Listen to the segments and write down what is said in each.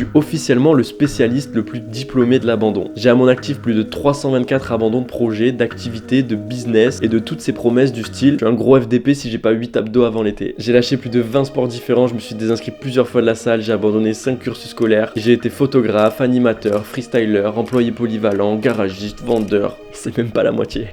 suis officiellement le spécialiste le plus diplômé de l'abandon. J'ai à mon actif plus de 324 abandons de projets, d'activités, de business et de toutes ces promesses du style « je suis un gros FDP si j'ai pas 8 abdos avant l'été ». J'ai lâché plus de 20 sports différents, je me suis désinscrit plusieurs fois de la salle, j'ai abandonné 5 cursus scolaires, j'ai été photographe, animateur, freestyler, employé polyvalent, garagiste, vendeur, c'est même pas la moitié.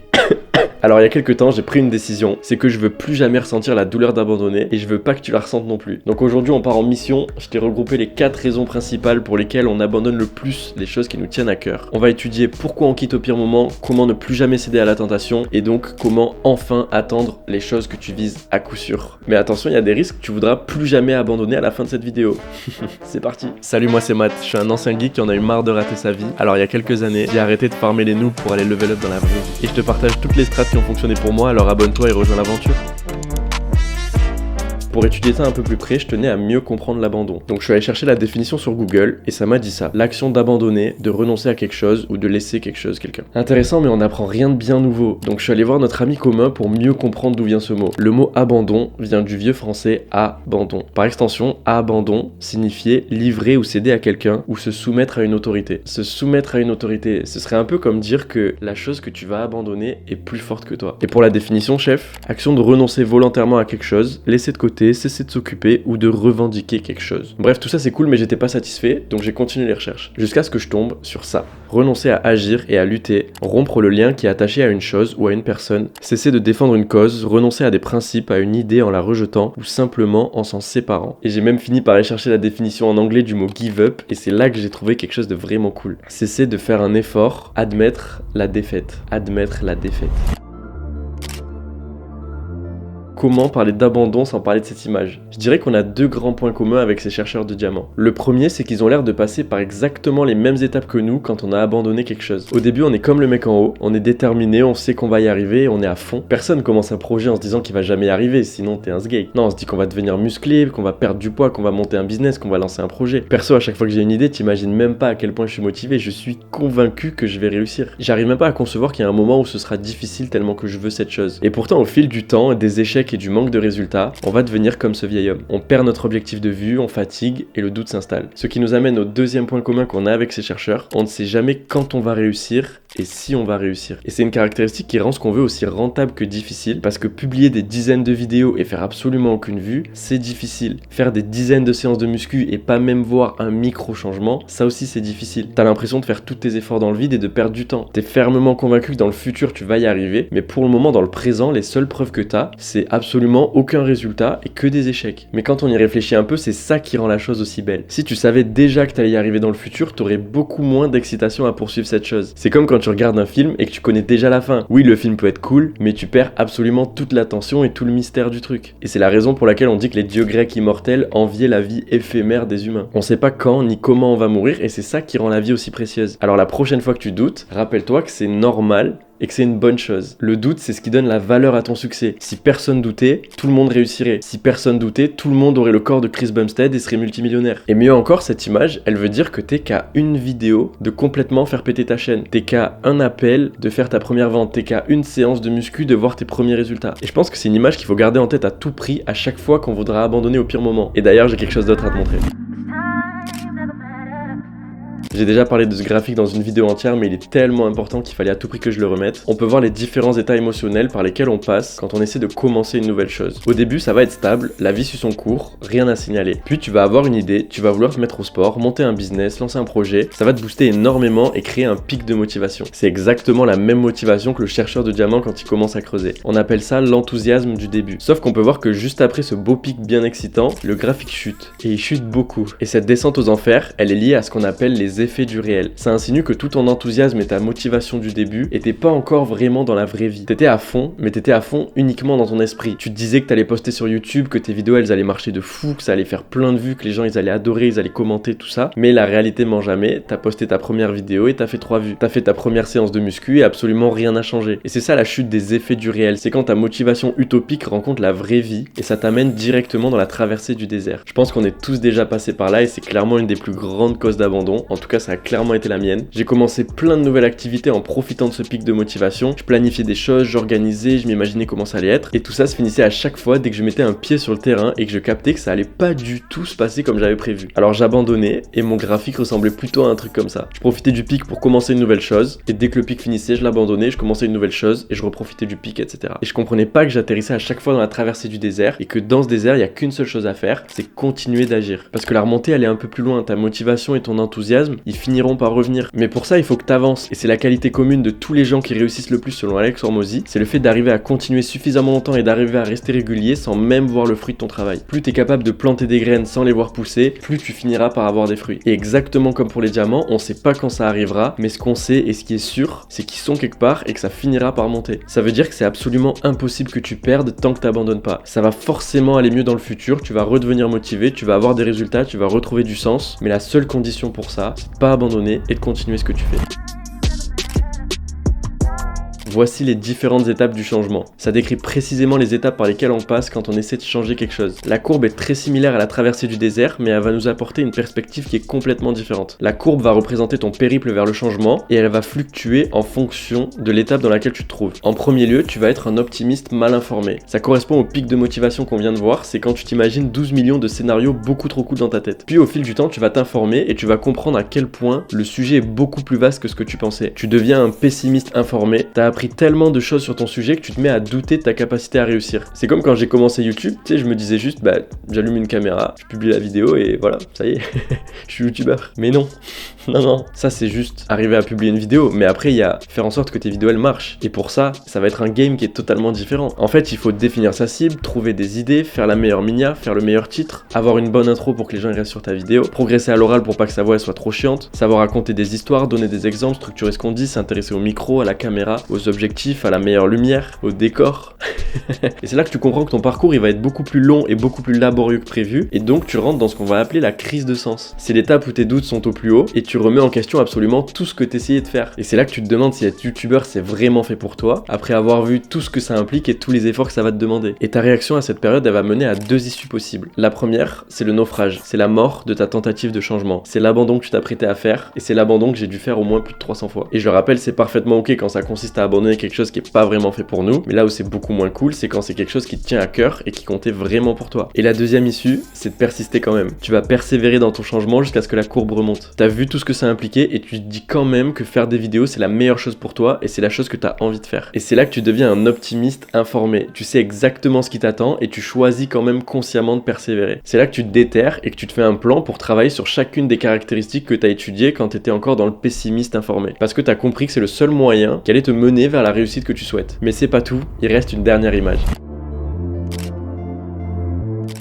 Alors il y a quelques temps, j'ai pris une décision, c'est que je veux plus jamais ressentir la douleur d'abandonner et je veux pas que tu la ressentes non plus. Donc aujourd'hui on part en mission, je t'ai regroupé les 4 raisons principales pour lesquelles on abandonne le plus les choses qui nous tiennent à cœur. On va étudier pourquoi on quitte au pire moment, comment ne plus jamais céder à la tentation et donc comment enfin attendre les choses que tu vises à coup sûr. Mais attention, il y a des risques, tu voudras plus jamais abandonner à la fin de cette vidéo. C'est parti. Salut, moi c'est Matt, je suis un ancien geek qui en a eu marre de rater sa vie. Alors il y a quelques années, j'ai arrêté de farmer les noobs pour aller level up dans la vraie vie. Et je te partage toutes les strates qui ont fonctionné pour moi, alors abonne-toi et rejoins l'aventure. Pour étudier ça un peu plus près, je tenais à mieux comprendre l'abandon. Donc je suis allé chercher la définition sur Google et ça m'a dit ça. L'action d'abandonner, de renoncer à quelque chose ou de laisser quelque chose, quelqu'un. Intéressant, mais on n'apprend rien de bien nouveau. Donc je suis allé voir notre ami commun pour mieux comprendre d'où vient ce mot. Le mot abandon vient du vieux français abandon. Par extension, abandon signifiait livrer ou céder à quelqu'un ou se soumettre à une autorité. Se soumettre à une autorité, ce serait un peu comme dire que la chose que tu vas abandonner est plus forte que toi. Et pour la définition, chef, action de renoncer volontairement à quelque chose, laisser de côté, cesser de s'occuper ou de revendiquer quelque chose. Bref, tout ça c'est cool mais j'étais pas satisfait, donc j'ai continué les recherches. Jusqu'à ce que je tombe sur ça. Renoncer à agir et à lutter, rompre le lien qui est attaché à une chose ou à une personne, cesser de défendre une cause, renoncer à des principes, à une idée en la rejetant ou simplement en s'en séparant. Et j'ai même fini par aller chercher la définition en anglais du mot give up et c'est là que j'ai trouvé quelque chose de vraiment cool. Cesser de faire un effort, admettre la défaite. Admettre la défaite. Comment parler d'abandon sans parler de cette image? Je dirais qu'on a 2 grands points communs avec ces chercheurs de diamants. Le premier, c'est qu'ils ont l'air de passer par exactement les mêmes étapes que nous quand on a abandonné quelque chose. Au début, on est comme le mec en haut, on est déterminé, on sait qu'on va y arriver, on est à fond. Personne commence un projet en se disant qu'il va jamais y arriver, sinon t'es un sgay. Non, on se dit qu'on va devenir musclé, qu'on va perdre du poids, qu'on va monter un business, qu'on va lancer un projet. Perso, à chaque fois que j'ai une idée, t'imagines même pas à quel point je suis motivé, je suis convaincu que je vais réussir. J'arrive même pas à concevoir qu'il y a un moment où ce sera difficile tellement que je veux cette chose. Et pourtant, au fil du temps, des échecs et du manque de résultats, on va devenir comme ce vieil homme. On perd notre objectif de vue, on fatigue et le doute s'installe. Ce qui nous amène au deuxième point commun qu'on a avec ces chercheurs, on ne sait jamais quand on va réussir et si on va réussir. Et c'est une caractéristique qui rend ce qu'on veut aussi rentable que difficile, parce que publier des dizaines de vidéos et faire absolument aucune vue, c'est difficile. Faire des dizaines de séances de muscu et pas même voir un micro changement, ça aussi c'est difficile. T'as l'impression de faire tous tes efforts dans le vide et de perdre du temps. T'es fermement convaincu que dans le futur tu vas y arriver, mais pour le moment dans le présent, les seules preuves que t'as, c'est absolument aucun résultat et que des échecs. Mais quand on y réfléchit un peu, c'est ça qui rend la chose aussi belle. Si tu savais déjà que t'allais y arriver dans le futur, t'aurais beaucoup moins d'excitation à poursuivre cette chose. C'est comme quand tu regardes un film et que tu connais déjà la fin. Oui, le film peut être cool, mais tu perds absolument toute l'attention et tout le mystère du truc. Et c'est la raison pour laquelle on dit que les dieux grecs immortels enviaient la vie éphémère des humains. On sait pas quand ni comment on va mourir et c'est ça qui rend la vie aussi précieuse. Alors la prochaine fois que tu doutes, rappelle-toi que c'est normal et que c'est une bonne chose. Le doute, c'est ce qui donne la valeur à ton succès. Si personne doutait, tout le monde réussirait. Si personne doutait, tout le monde aurait le corps de Chris Bumstead et serait multimillionnaire. Et mieux encore, cette image, elle veut dire que t'es qu'à une vidéo de complètement faire péter ta chaîne. T'es qu'à un appel de faire ta première vente. T'es qu'à une séance de muscu de voir tes premiers résultats. Et je pense que c'est une image qu'il faut garder en tête à tout prix à chaque fois qu'on voudra abandonner au pire moment. Et d'ailleurs, j'ai quelque chose d'autre à te montrer. J'ai déjà parlé de ce graphique dans une vidéo entière, mais il est tellement important qu'il fallait à tout prix que je le remette. On peut voir les différents états émotionnels par lesquels on passe quand on essaie de commencer une nouvelle chose. Au début, ça va être stable, la vie suit son cours, rien à signaler. Puis tu vas avoir une idée, tu vas vouloir te mettre au sport, monter un business, lancer un projet. Ça va te booster énormément et créer un pic de motivation. C'est exactement la même motivation que le chercheur de diamants quand il commence à creuser. On appelle ça l'enthousiasme du début. Sauf qu'on peut voir que juste après ce beau pic bien excitant, le graphique chute. Et il chute beaucoup. Et cette descente aux enfers, elle est liée à ce qu'on appelle les effets du réel. Ça insinue que tout ton enthousiasme et ta motivation du début étaient pas encore vraiment dans la vraie vie. T'étais à fond, mais t'étais à fond uniquement dans ton esprit. Tu te disais que t'allais poster sur YouTube, que tes vidéos elles allaient marcher de fou, que ça allait faire plein de vues, que les gens ils allaient adorer, ils allaient commenter tout ça. Mais la réalité ment jamais. T'as posté ta première vidéo et t'as fait 3 vues. T'as fait ta première séance de muscu et absolument rien n'a changé. Et c'est ça la chute des effets du réel. C'est quand ta motivation utopique rencontre la vraie vie et ça t'amène directement dans la traversée du désert. Je pense qu'on est tous déjà passés par là et c'est clairement une des plus grandes causes d'abandon. En tout cas cas ça a clairement été la mienne. J'ai commencé plein de nouvelles activités en profitant de ce pic de motivation. Je planifiais des choses, j'organisais, je m'imaginais comment ça allait être. Et tout ça se finissait à chaque fois dès que je mettais un pied sur le terrain et que je captais que ça allait pas du tout se passer comme j'avais prévu. Alors j'abandonnais et mon graphique ressemblait plutôt à un truc comme ça. Je profitais du pic pour commencer une nouvelle chose et dès que le pic finissait, je l'abandonnais, je commençais une nouvelle chose et je reprofitais du pic, etc. Et je comprenais pas que j'atterrissais à chaque fois dans la traversée du désert et que dans ce désert, il y a qu'une seule chose à faire, c'est continuer d'agir. Parce que la remontée, elle est un peu plus loin. Ta motivation et ton enthousiasme, ils finiront par revenir. Mais pour ça, il faut que tu avances. Et c'est la qualité commune de tous les gens qui réussissent le plus selon Alex Hormozy, c'est le fait d'arriver à continuer suffisamment longtemps et d'arriver à rester régulier sans même voir le fruit de ton travail. Plus tu es capable de planter des graines sans les voir pousser, plus tu finiras par avoir des fruits. Et exactement comme pour les diamants, on sait pas quand ça arrivera, mais ce qu'on sait et ce qui est sûr, c'est qu'ils sont quelque part et que ça finira par monter. Ça veut dire que c'est absolument impossible que tu perdes tant que t'abandonnes pas. Ça va forcément aller mieux dans le futur, tu vas redevenir motivé, tu vas avoir des résultats, tu vas retrouver du sens, mais la seule condition pour ça, c'est de pas abandonner et de continuer ce que tu fais. Voici les différentes étapes du changement. Ça décrit précisément les étapes par lesquelles on passe quand on essaie de changer quelque chose. La courbe est très similaire à la traversée du désert, mais elle va nous apporter une perspective qui est complètement différente. La courbe va représenter ton périple vers le changement et elle va fluctuer en fonction de l'étape dans laquelle tu te trouves. En premier lieu, tu vas être un optimiste mal informé. Ça correspond au pic de motivation qu'on vient de voir, c'est quand tu t'imagines 12 millions de scénarios beaucoup trop cool dans ta tête. Puis au fil du temps, tu vas t'informer et tu vas comprendre à quel point le sujet est beaucoup plus vaste que ce que tu pensais. Tu deviens un pessimiste informé, t'as appris tellement de choses sur ton sujet que tu te mets à douter de ta capacité à réussir. C'est comme quand j'ai commencé YouTube, tu sais, je me disais juste, j'allume une caméra, je publie la vidéo et voilà, ça y est, je suis youtubeur. Mais non, non, ça c'est juste arriver à publier une vidéo, mais après il y a faire en sorte que tes vidéos elles marchent. Et pour ça, ça va être un game qui est totalement différent. En fait, il faut définir sa cible, trouver des idées, faire la meilleure miniat, faire le meilleur titre, avoir une bonne intro pour que les gens restent sur ta vidéo, progresser à l'oral pour pas que sa voix elle soit trop chiante, savoir raconter des histoires, donner des exemples, structurer ce qu'on dit, s'intéresser au micro, à la caméra, aux objectifs, à la meilleure lumière, au décor. Et c'est là que tu comprends que ton parcours il va être beaucoup plus long et beaucoup plus laborieux que prévu, et donc tu rentres dans ce qu'on va appeler la crise de sens. C'est l'étape où tes doutes sont au plus haut et tu remets en question absolument tout ce que tu essayais de faire. Et c'est là que tu te demandes si être youtubeur c'est vraiment fait pour toi, après avoir vu tout ce que ça implique et tous les efforts que ça va te demander. Et ta réaction à cette période elle va mener à deux issues possibles. La première, c'est le naufrage, c'est la mort de ta tentative de changement, c'est l'abandon que tu t'apprêtais à faire, et c'est l'abandon que j'ai dû faire au moins plus de 300 fois. Et je le rappelle, c'est parfaitement ok quand ça consiste à abandonner quelque chose qui est pas vraiment fait pour nous, mais là où c'est beaucoup moins cool, c'est quand c'est quelque chose qui te tient à cœur et qui comptait vraiment pour toi. Et la deuxième issue, c'est de persister quand même. Tu vas persévérer dans ton changement jusqu'à ce que la courbe remonte. T'as vu tout ce que ça impliquait et tu te dis quand même que faire des vidéos c'est la meilleure chose pour toi et c'est la chose que t'as envie de faire. Et c'est là que tu deviens un optimiste informé. Tu sais exactement ce qui t'attend et tu choisis quand même consciemment de persévérer. C'est là que tu te déterres et que tu te fais un plan pour travailler sur chacune des caractéristiques que t'as étudiées quand t'étais encore dans le pessimiste informé. Parce que t'as compris que c'est le seul moyen qui allait te mener vers la réussite que tu souhaites. Mais c'est pas tout, il reste une dernière image.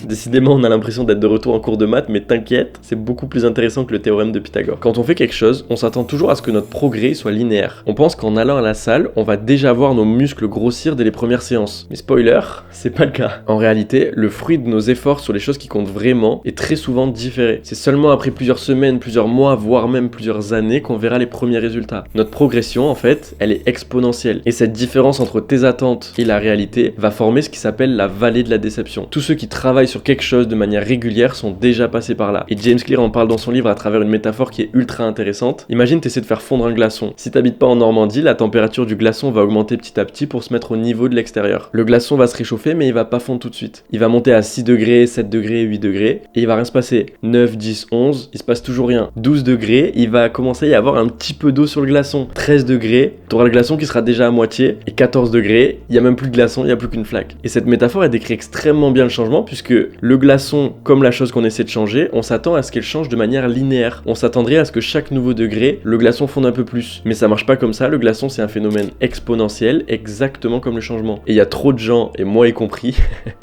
Décidément, on a l'impression d'être de retour en cours de maths, mais t'inquiète, c'est beaucoup plus intéressant que le théorème de Pythagore. Quand on fait quelque chose, on s'attend toujours à ce que notre progrès soit linéaire. On pense qu'en allant à la salle, on va déjà voir nos muscles grossir dès les premières séances. Mais spoiler, c'est pas le cas. En réalité, le fruit de nos efforts sur les choses qui comptent vraiment est très souvent différé. C'est seulement après plusieurs semaines, plusieurs mois, voire même plusieurs années qu'on verra les premiers résultats. Notre progression, en fait, elle est exponentielle. Et cette différence entre tes attentes et la réalité va former ce qui s'appelle la vallée de la déception. Tous ceux qui travaillent sur quelque chose de manière régulière sont déjà passés par là. Et James Clear en parle dans son livre à travers une métaphore qui est ultra intéressante. Imagine t'essaies de faire fondre un glaçon. Si t'habites pas en Normandie, la température du glaçon va augmenter petit à petit pour se mettre au niveau de l'extérieur. Le glaçon va se réchauffer mais il va pas fondre tout de suite. Il va monter à 6 degrés, 7 degrés, 8 degrés et il va rien se passer. 9, 10, 11, il se passe toujours rien. 12 degrés, il va commencer à y avoir un petit peu d'eau sur le glaçon. 13 degrés, t'auras le glaçon qui sera déjà à moitié. Et 14 degrés, il y a même plus de glaçon, il y a plus qu'une flaque. Et cette métaphore elle décrit extrêmement bien le changement puisque le glaçon, comme la chose qu'on essaie de changer, on s'attend à ce qu'elle change de manière linéaire. On s'attendrait à ce que chaque nouveau degré, le glaçon fonde un peu plus. Mais ça marche pas comme ça, le glaçon c'est un phénomène exponentiel, exactement comme le changement. Et il y a trop de gens, et moi y compris,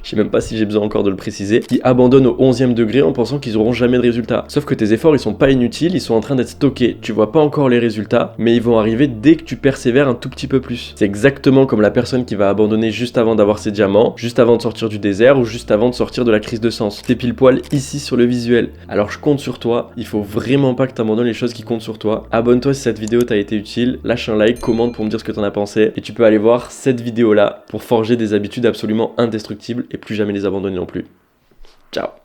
je sais même pas si j'ai besoin encore de le préciser, qui abandonnent au 11e degré en pensant qu'ils auront jamais de résultats. Sauf que tes efforts ils sont pas inutiles, ils sont en train d'être stockés. Tu vois pas encore les résultats, mais ils vont arriver dès que tu persévères un tout petit peu plus. C'est exactement comme la personne qui va abandonner juste avant d'avoir ses diamants, juste avant de sortir du désert ou juste avant de sortir de la crise de sens. T'es pile poil ici sur le visuel. Alors je compte sur toi, il faut vraiment pas que t'abandonnes les choses qui comptent sur toi. Abonne-toi si cette vidéo t'a été utile, lâche un like, commente pour me dire ce que t'en as pensé et tu peux aller voir cette vidéo là pour forger des habitudes absolument indestructibles et plus jamais les abandonner non plus. Ciao.